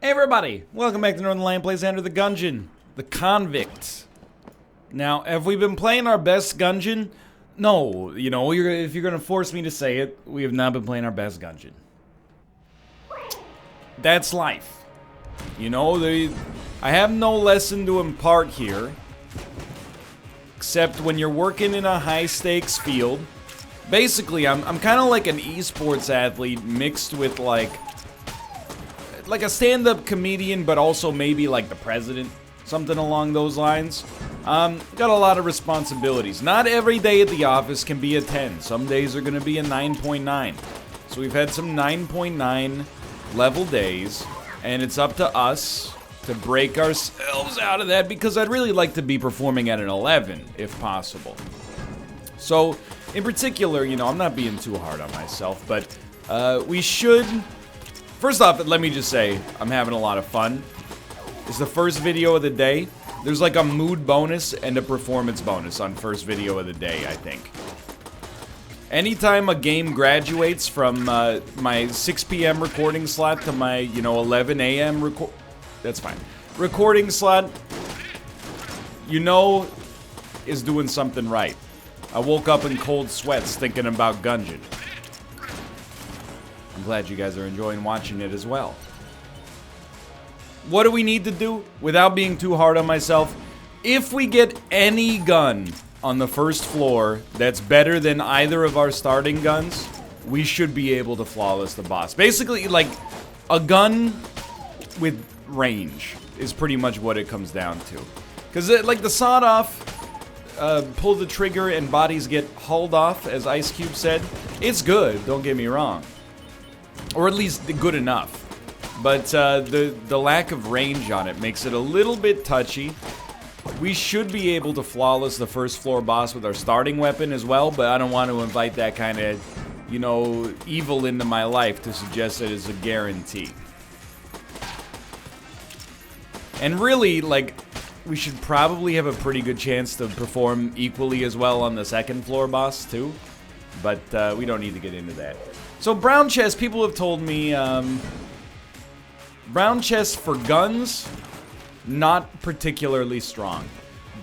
Hey everybody, welcome back to Northernlion Plays Enter the Gungeon, the Convict. Now, have we been playing our best Gungeon? No, you know, if you're gonna force me to say it, we have not been playing our best Gungeon. That's life. You know, I have no lesson to impart here, except when you're working in a high-stakes field. Basically, I'm kind of like an esports athlete mixed with like a stand-up comedian, but also maybe like the president, something along those lines. Got a lot of responsibilities. Not every day at the office can be a 10. Some days are going to be a 9.9. So we've had some 9.9 level days, and it's up to us to break ourselves out of that, because I'd really like to be performing at an 11, if possible. So, in particular, you know, I'm not being too hard on myself, but we should... First off, let me just say, I'm having a lot of fun. It's the first video of the day. There's like a mood bonus and a performance bonus on first video of the day, I think. Anytime a game graduates from my 6 p.m. recording slot to my, 11 a.m. That's fine. Recording slot, is doing something right. I woke up in cold sweats thinking about Gungeon. I'm glad you guys are enjoying watching it as well. What do we need to do without being too hard on myself? If we get any gun on the first floor that's better than either of our starting guns, we should be able to flawless the boss. Basically, like, a gun with range is pretty much what it comes down to. Because, like, the sawed-off, pull the trigger and bodies get hauled off, as Ice Cube said, it's good, don't get me wrong. Or at least good enough. But the lack of range on it makes it a little bit touchy. We should be able to flawless the first floor boss with our starting weapon as well, but I don't want to invite that kind of, evil into my life to suggest that it's a guarantee. And really, like, we should probably have a pretty good chance to perform equally as well on the second floor boss, too. But we don't need to get into that. So brown chest, people have told me, brown chest for guns, not particularly strong.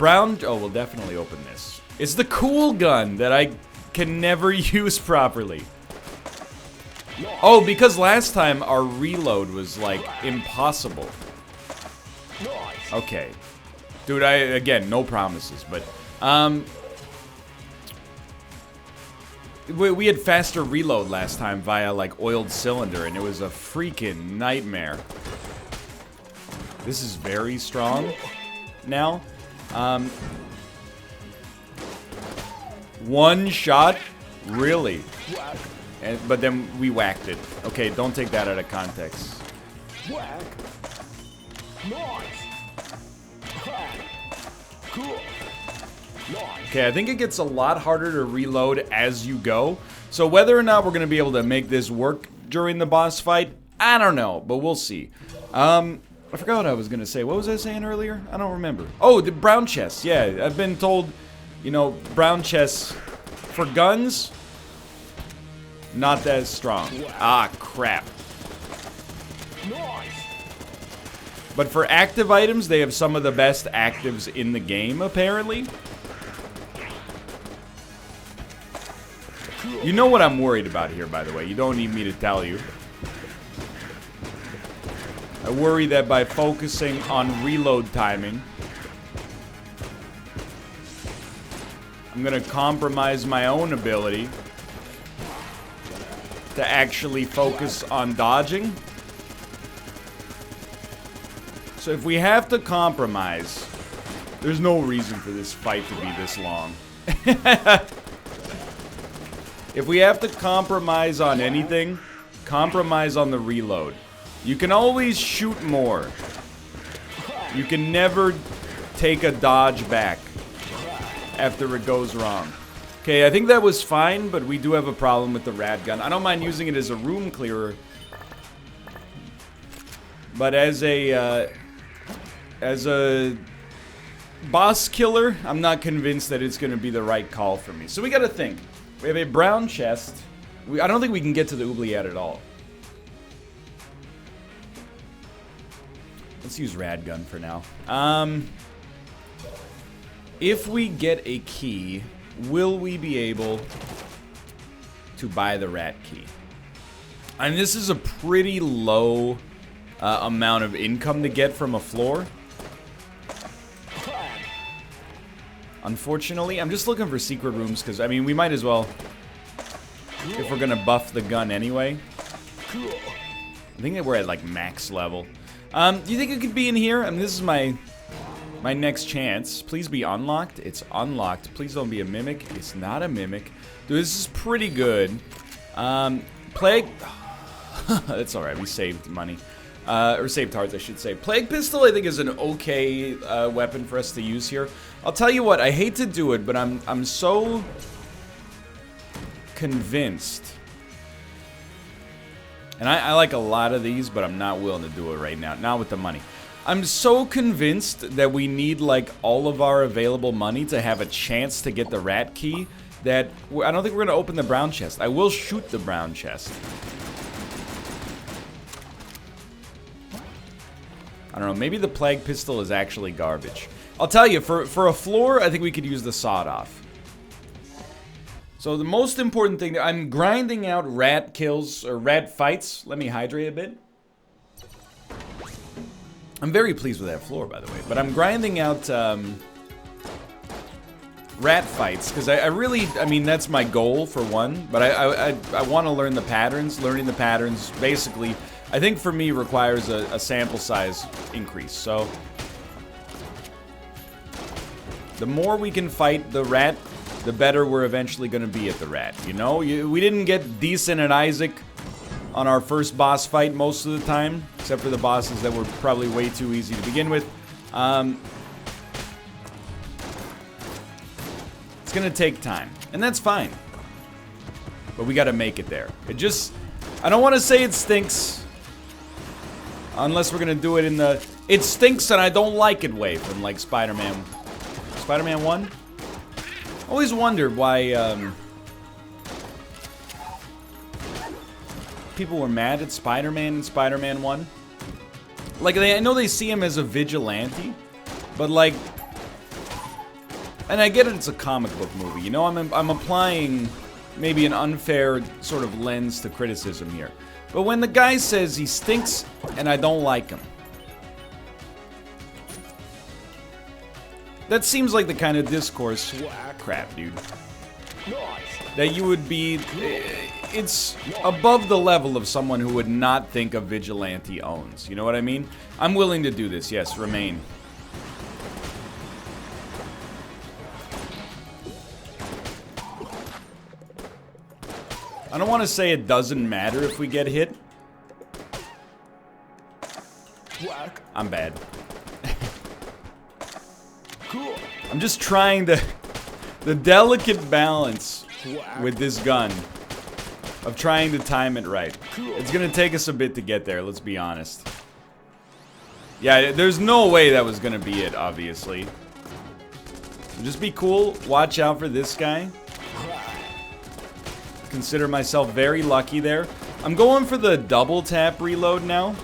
Oh, we'll definitely open this. It's the cool gun that I can never use properly. Oh, because last time our reload was, like, impossible. Okay. Dude, again, no promises, but, we had faster reload last time via, like, oiled cylinder, and it was a freaking nightmare. This is very strong now. One shot? Really? But then we whacked it. Okay, don't take that out of context. Whack. Nice. Cool. Okay, I think it gets a lot harder to reload as you go. So whether or not we're going to be able to make this work during the boss fight, I don't know, but we'll see. I forgot what I was going to say. What was I saying earlier? I don't remember. Oh, the brown chests. Yeah, I've been told, brown chests for guns, not that strong. Ah, crap. But for active items, they have some of the best actives in the game, apparently. You know what I'm worried about here, by the way. You don't need me to tell you. I worry that by focusing on reload timing, I'm gonna compromise my own ability to actually focus on dodging. So if we have to compromise, there's no reason for this fight to be this long. If we have to compromise on anything, compromise on the reload. You can always shoot more. You can never take a dodge back after it goes wrong. Okay, I think that was fine, but we do have a problem with the rad gun. I don't mind using it as a room clearer, but as a boss killer, I'm not convinced that it's going to be the right call for me. So we got to think. We have a brown chest. I don't think we can get to the oubliette at all. Let's use rad gun for now. If we get a key, will we be able to buy the rat key? And this is a pretty low amount of income to get from a floor. Unfortunately, I'm just looking for secret rooms because, I mean, we might as well, if we're gonna buff the gun anyway. I think that we're at like max level. Do you think it could be in here? I mean, this is my next chance. Please be unlocked. It's unlocked. Please don't be a mimic. It's not a mimic. Dude, this is pretty good. Plague. That's alright. We saved money. Or saved hearts, I should say. Plague Pistol, I think, is an okay weapon for us to use here. I'll tell you what, I hate to do it, but I'm so convinced. And I like a lot of these, but I'm not willing to do it right now. Not with the money. I'm so convinced that we need, like, all of our available money to have a chance to get the rat key that I don't think we're going to open the brown chest. I will shoot the brown chest. I don't know, maybe the Plague Pistol is actually garbage. I'll tell you, for a floor, I think we could use the sawed-off. So the most important thing, I'm grinding out rat kills, or rat fights. Let me hydrate a bit. I'm very pleased with that floor, by the way. But I'm grinding out rat fights, because I really, I mean, that's my goal, for one. But I want to learn the patterns. Learning the patterns, basically, I think for me requires a sample size increase. So the more we can fight the rat, the better we're eventually going to be at the rat. You know, we didn't get decent at Isaac on our first boss fight most of the time, except for the bosses that were probably way too easy to begin with. It's going to take time, and that's fine. But we got to make it there. It just, I don't want to say it stinks, unless we're going to do it in the, it stinks and I don't like it way from, like, Spider-Man 1. Always wondered why people were mad at Spider-Man in Spider-Man 1. Like, I know they see him as a vigilante, but, like, and I get it, it's a comic book movie. You know, I'm applying maybe an unfair sort of lens to criticism here. But when the guy says he stinks and I don't like him, that seems like the kind of discourse, crap, dude, that you would be, it's above the level of someone who would not think a vigilante owns. You know what I mean? I'm willing to do this, yes, remain. I don't want to say it doesn't matter if we get hit. I'm bad. Cool. I'm just trying to, the delicate balance with this gun of trying to time it right. It's gonna take us a bit to get there, let's be honest. Yeah, there's no way that was gonna be it, obviously. So just be cool, watch out for this guy. Consider myself very lucky there. I'm going for the double tap reload now.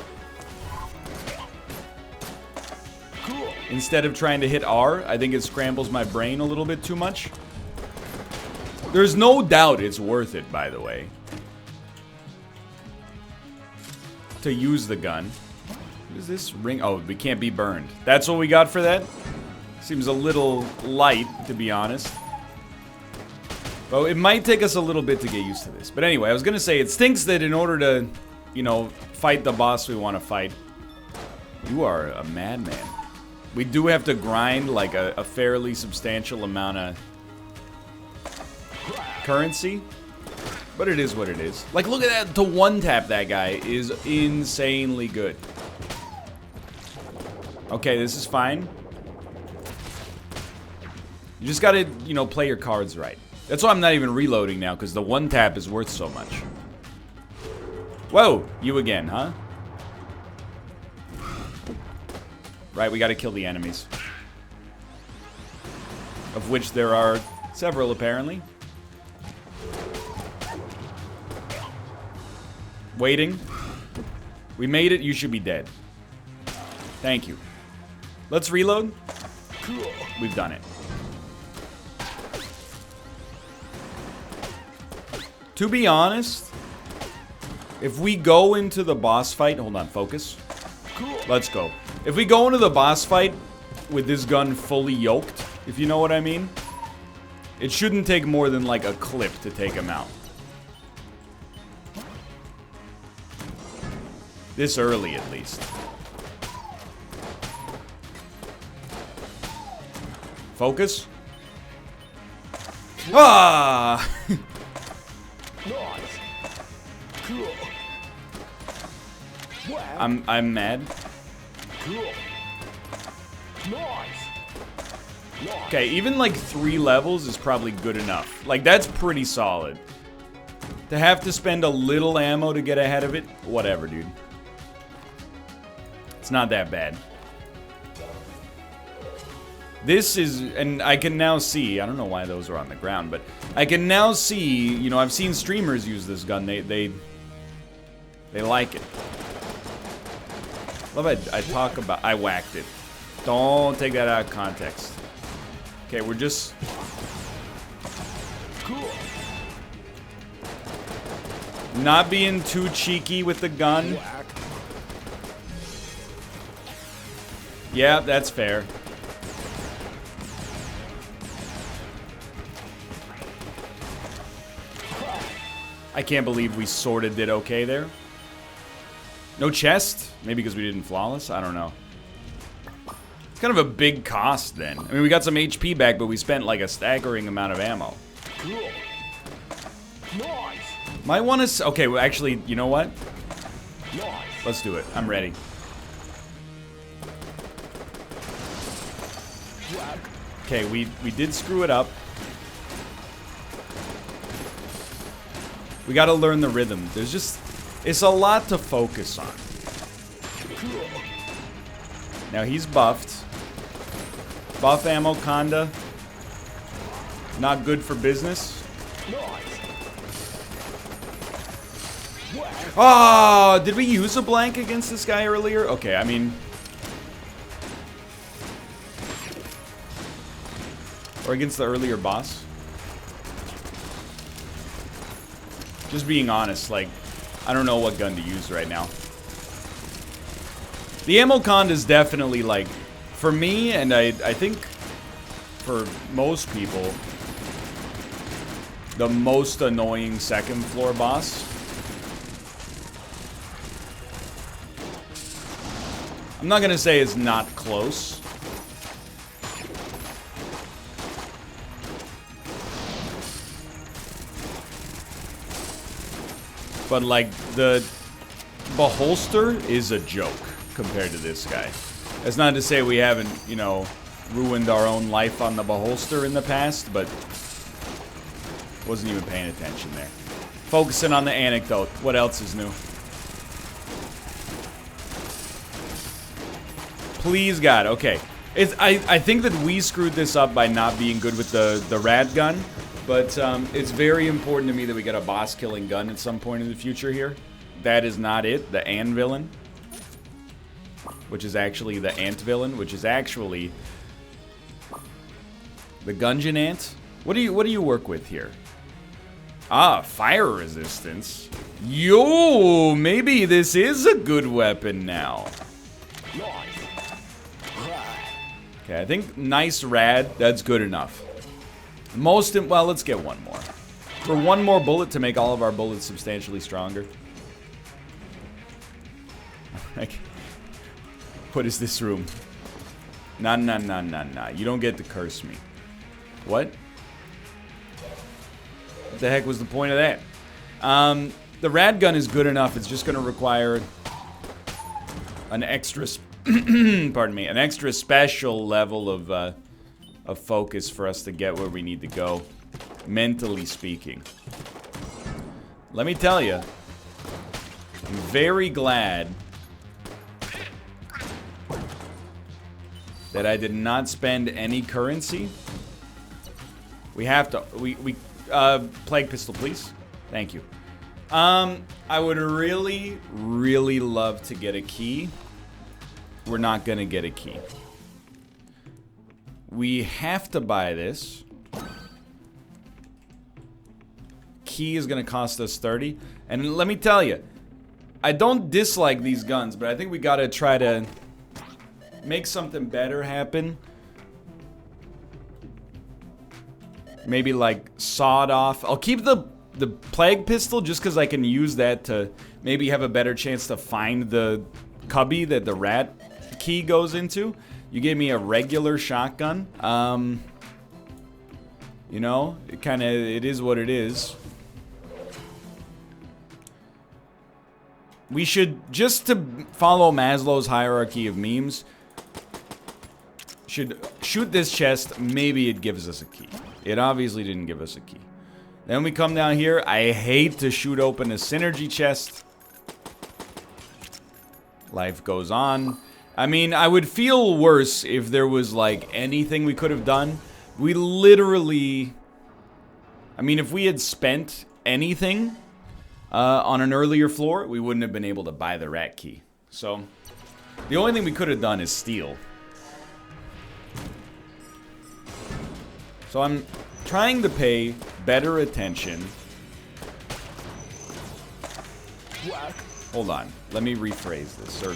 Instead of trying to hit R, I think it scrambles my brain a little bit too much. There's no doubt it's worth it, by the way, to use the gun. What is this ring? Oh, we can't be burned. That's what we got for that? Seems a little light, to be honest. Well, it might take us a little bit to get used to this. But anyway, I was gonna say, it stinks that in order to, you know, fight the boss we want to fight, you are a madman. We do have to grind, like, a fairly substantial amount of currency. But it is what it is. Like, look at that. To one-tap that guy is insanely good. Okay, this is fine. You just gotta, you know, play your cards right. That's why I'm not even reloading now, because the one-tap is worth so much. Whoa! You again, huh? Right, we gotta kill the enemies. Of which there are several, apparently. Waiting. We made it, you should be dead. Thank you. Let's reload. We've done it. To be honest, if we go into the boss fight... Hold on, focus. Let's go. If we go into the boss fight with this gun fully yoked, if you know what I mean, it shouldn't take more than like a clip to take him out. This early, at least. Focus. Ah! I'm mad. Okay, even like 3 levels is probably good enough. Like, that's pretty solid. To have to spend a little ammo to get ahead of it, whatever, dude. It's not that bad. This is, and I can now see, I don't know why those are on the ground, but I can now see, you know, I've seen streamers use this gun. They like it. Love I talk about, I whacked it. Don't take that out of context. Okay, we're just... not being too cheeky with the gun. Yeah, that's fair. I can't believe we sorta did okay there. No chest? Maybe because we didn't flawless? I don't know. It's kind of a big cost then. I mean, we got some HP back, but we spent like a staggering amount of ammo. Might want to... okay, well, actually, you know what? Let's do it. I'm ready. Okay, we did screw it up. We gotta learn the rhythm. There's just... it's a lot to focus on. Now he's buffed. Buff ammo, Conda. Not good for business. Oh, did we use a blank against this guy earlier? Okay, I mean... or against the earlier boss? Just being honest, like, I don't know what gun to use right now. The ammo con is definitely, like, for me, and I think for most people, the most annoying second floor boss. I'm not gonna say it's not close. But, like, the beholster is a joke compared to this guy. That's not to say we haven't, you know, ruined our own life on the beholster in the past, but wasn't even paying attention there. Focusing on the anecdote. What else is new? Please, God. Okay. I think that we screwed this up by not being good with the rad gun. But it's very important to me that we get a boss-killing gun at some point in the future here. That is not it. The Ant villain, which is actually the Ant villain, which is actually the Gungeon Ant. What do you work with here? Ah, fire resistance. Yo, maybe this is a good weapon now. Okay, I think nice rad. That's good enough. Well, let's get one more. For one more bullet to make all of our bullets substantially stronger. Like, what is this room? Nah. You don't get to curse me. What? What the heck was the point of that? The rad gun is good enough. It's just going to require an extra... pardon me. An extra special level of focus for us to get where we need to go, mentally speaking. Let me tell you, I'm very glad that I did not spend any currency. We have to, plague pistol, please. Thank you. I would really love to get a key. we're not gonna get a key. We have to buy this. Key is gonna cost us 30. And let me tell you, I don't dislike these guns, but I think we gotta try to make something better happen. Maybe like sawed off. I'll keep the plague pistol just because I can use that to maybe have a better chance to find the cubby that the rat key goes into. You gave me a regular shotgun. You know, it is what it is. We should, just to follow Maslow's hierarchy of memes, should shoot this chest. Maybe it gives us a key. It obviously didn't give us a key. Then we come down here. I hate to shoot open a synergy chest. Life goes on. I mean, I would feel worse if there was, like, anything we could have done. We literally... I mean, if we had spent anything on an earlier floor, we wouldn't have been able to buy the rat key. So, the only thing we could have done is steal. So I'm trying to pay better attention. Hold on. Let me rephrase this. Or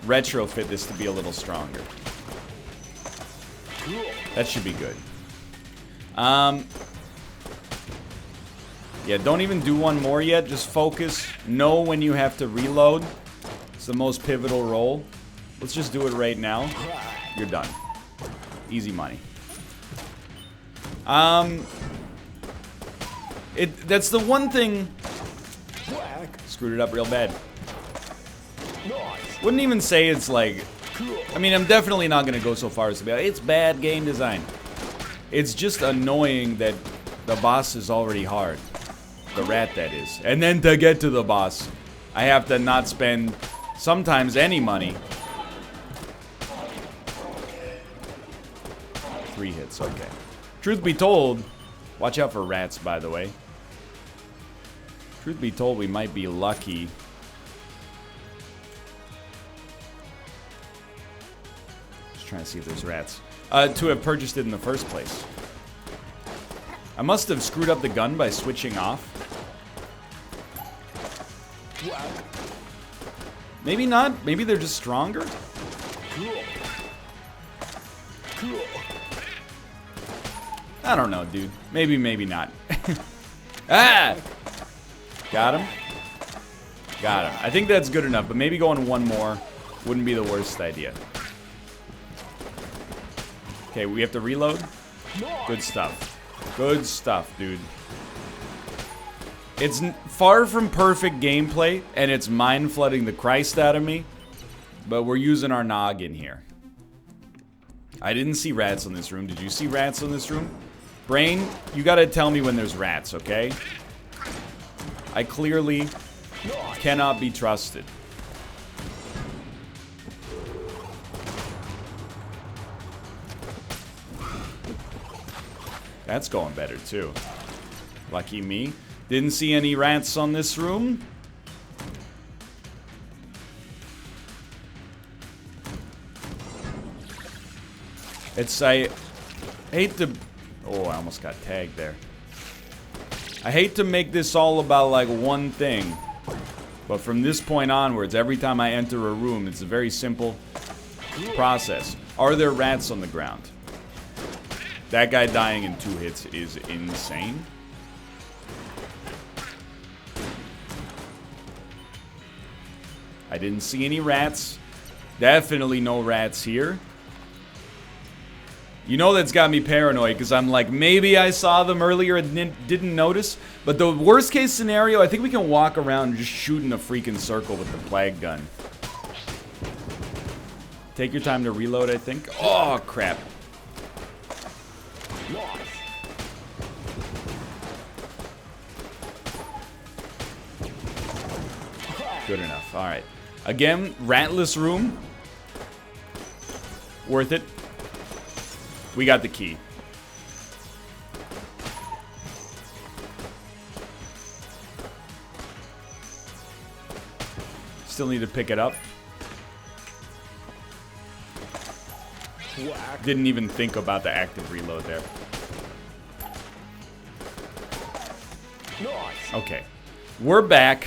retrofit this to be a little stronger. That should be good. Yeah, don't even do one more yet. Just focus. Know when you have to reload. It's the most pivotal role. Let's just do it right now. You're done. Easy money. That's the one thing. Screwed it up real bad. Wouldn't even say it's like, I mean, I'm definitely not gonna go so far as to be like, it's bad game design. It's just annoying that the boss is already hard. The rat, that is. And then to get to the boss, I have to not spend sometimes any money. 3 hits, okay. Truth be told, watch out for rats, by the way. Truth be told, we might be lucky. Just trying to see if there's rats. To have purchased it in the first place. I must have screwed up the gun by switching off. Maybe not. Maybe they're just stronger. I don't know, dude. Maybe, maybe not. Ah! Got him. Got him. I think that's good enough, but maybe going one more wouldn't be the worst idea. Okay, we have to reload. Good stuff. Good stuff, dude. It's far from perfect gameplay, and it's mind-flooding the Christ out of me, but we're using our noggin here. I didn't see rats in this room. Did you see rats in this room? Brain, you gotta tell me when there's rats, okay? I clearly cannot be trusted. That's going better, too. Lucky me. Didn't see any rats on this room. I hate to... Oh, I almost got tagged there. I hate to make this all about, like, one thing. But from this point onwards, every time I enter a room, it's a very simple process. Are there rats on the ground? That guy dying in 2 hits is insane. I didn't see any rats. Definitely no rats here. You know that's got me paranoid because I'm like, maybe I saw them earlier and didn't notice. But the worst case scenario, I think we can walk around just shooting a freaking circle with the plague gun. Take your time to reload, I think. Oh, crap. Good enough. All right. Again, ratless room. Worth it. We got the key. Still need to pick it up. Didn't even think about the active reload there. Okay. We're back.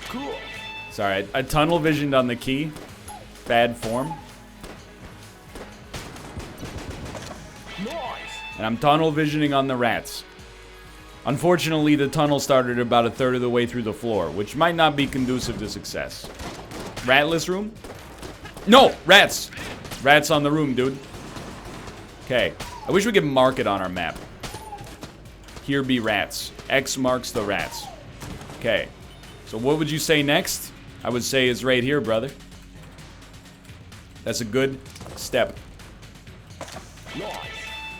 Cool. Sorry, I tunnel visioned on the key. Bad form. And I'm tunnel visioning on the rats. Unfortunately, the tunnel started about a third of the way through the floor, which might not be conducive to success. Ratless room? No! Rats! Rats on the room, dude. Okay. I wish we could mark it on our map. Here be rats. X marks the rats. Okay. So what would you say next? I would say it's right here, brother. That's a good step.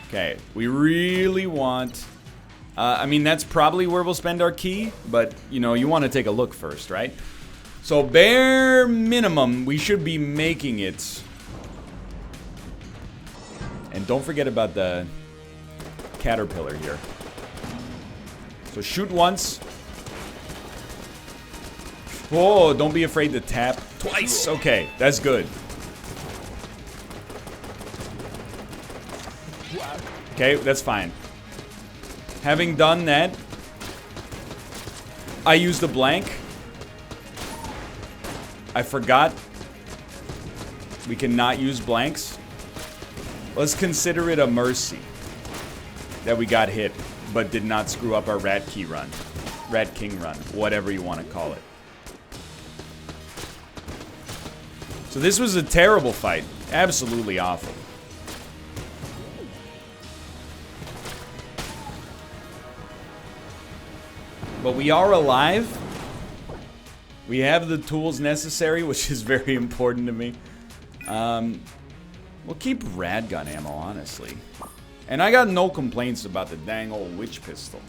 Okay. We really want... I mean, that's probably where we'll spend our key, but, you know, you want to take a look first, right? So, bare minimum, we should be making it. And don't forget about the caterpillar here. So, shoot once. Oh, don't be afraid to tap twice. Okay, that's good. Okay, that's fine. Having done that, I used a blank. I forgot we cannot use blanks. Let's consider it a mercy that we got hit, but did not screw up our Rat Key run. Rat King run, whatever you want to call it. So this was a terrible fight. Absolutely awful. But we are alive. We have the tools necessary, which is very important to me. We'll keep rad gun ammo, honestly. And I got no complaints about the dang old witch pistol.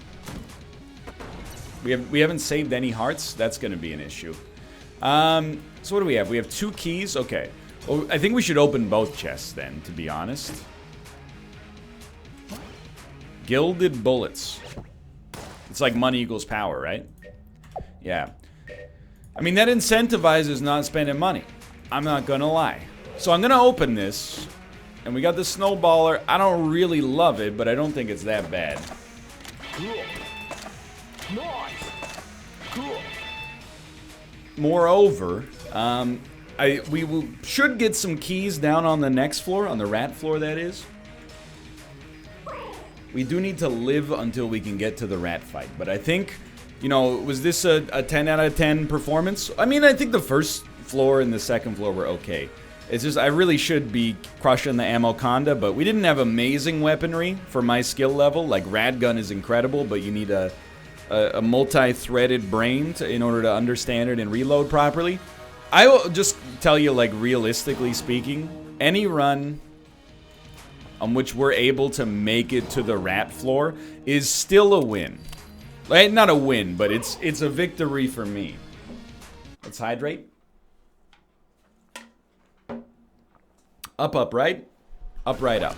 We haven't saved any hearts. That's going to be an issue. So what do we have? We have 2 keys. Okay. Well, I think we should open both chests then, to be honest. Gilded bullets. It's like money equals power, right? Yeah. I mean, that incentivizes not spending money. I'm not gonna lie. So I'm gonna open this. And we got the snowballer. I don't really love it, but I don't think it's that bad. Cool. Nice. Cool. Moreover, we should get some keys down on the next floor, on the rat floor, that is. We do need to live until we can get to the rat fight. But I think, you know, was this a 10 out of 10 performance? I mean, I think the first floor and the second floor were okay. It's just, I really should be crushing the ammo conda, but we didn't have amazing weaponry for my skill level. Like, rad gun is incredible, but you need a multi-threaded brain in order to understand it and reload properly. I will just tell you, like, realistically speaking, any run on which we're able to make it to the rat floor is still a win. Like, not a win, but it's a victory for me. Let's hydrate. Up, up, right? Up, right, up.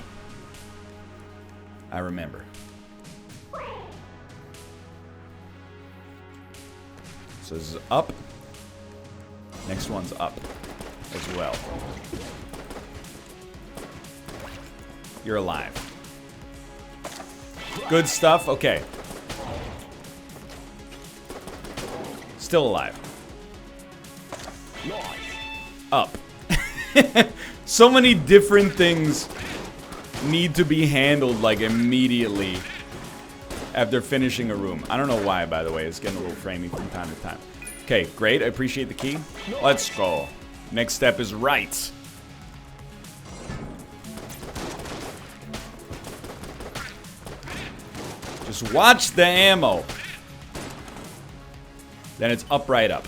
I remember. So this is up. Next one's up as well. You're alive. Good stuff. Okay. Still alive. Up. So many different things need to be handled, like, immediately after finishing a room. I don't know why, by the way. It's getting a little framey from time to time. Okay, great. I appreciate the key. Let's go. Next step is right. Just watch the ammo. Then it's up, right, up.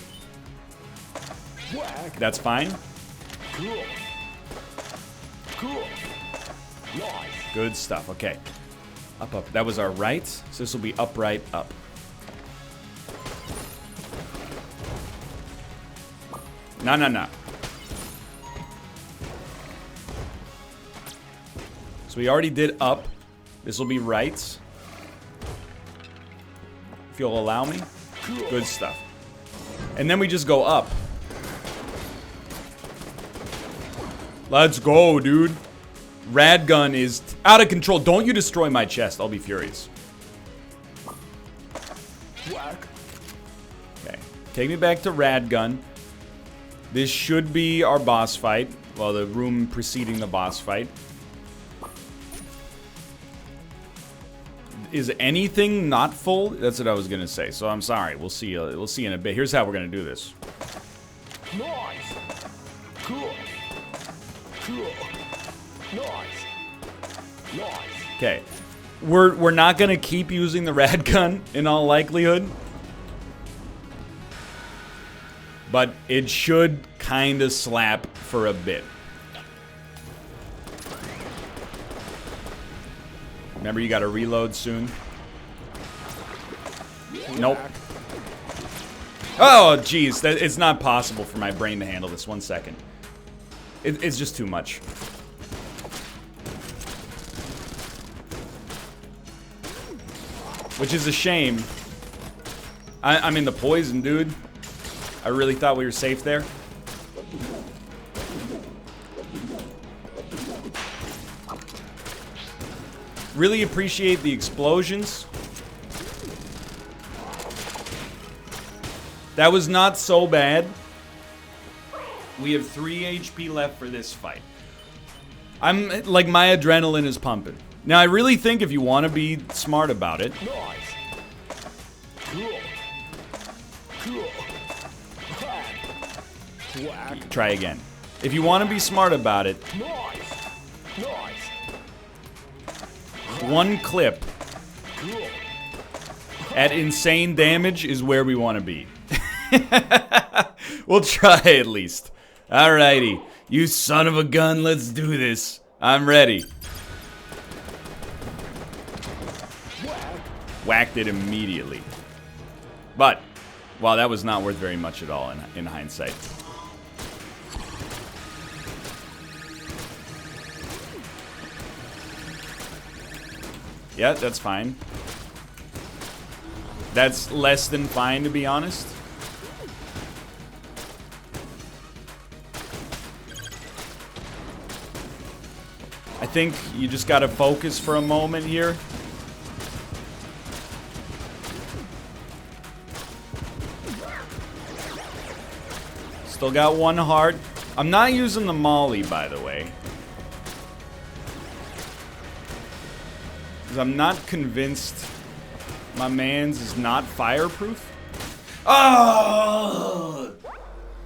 That's fine. Cool. Cool. Nice. Good stuff. Okay. Up, up. That was our right. So this will be up, right, up. No, no, no. So we already did up. This will be right. If you'll allow me. Good stuff. And then we just go up. Let's go, dude. Radgun is out of control. Don't you destroy my chest. I'll be furious. Whack. Okay. Take me back to Radgun. This should be our boss fight. Well, the room preceding the boss fight. Is anything not full? That's what I was gonna say. So I'm sorry. We'll see. We'll see in a bit. Here's how we're gonna do this. Nice. Cool. Cool. Nice. Nice. Okay. We're not gonna keep using the rad gun in all likelihood. But it should kind of slap for a bit. Remember, you gotta reload soon. Nope. Oh, jeez. It's not possible for my brain to handle this. 1 second. It's just too much. Which is a shame. I'm in the poison, dude. I really thought we were safe there. Really appreciate the explosions. That was not so bad. We have 3 HP left for this fight. I'm like, my adrenaline is pumping. Now, I really think if you want to be smart about it. Nice. Cool. Cool. Whack. Try again. If you want to be smart about it, Nice. Nice. one clip Cool. at insane damage is where we want to be. We'll try at least. Alrighty. You son of a gun, let's do this. I'm ready. Whack. Whacked it immediately. But, well, that was not worth very much at all in hindsight. Yeah, that's fine. That's less than fine, to be honest. I think you just gotta focus for a moment here. Still got 1 heart. I'm not using the molly, by the way. Because I'm not convinced my man's is not fireproof. Oh!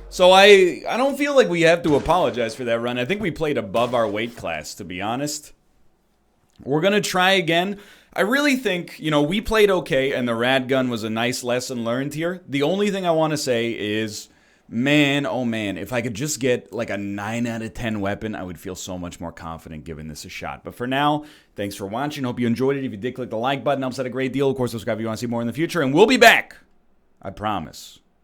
So I don't feel like we have to apologize for that run. I think we played above our weight class, to be honest. We're going to try again. I really think, you know, we played okay, and the rad gun was a nice lesson learned here. The only thing I want to say is, man, oh man, if I could just get like a 9 out of 10 weapon, I would feel so much more confident giving this a shot. But for now, thanks for watching. Hope you enjoyed it. If you did, click the like button. Helps out a great deal. Of course, subscribe if you want to see more in the future. And we'll be back. I promise.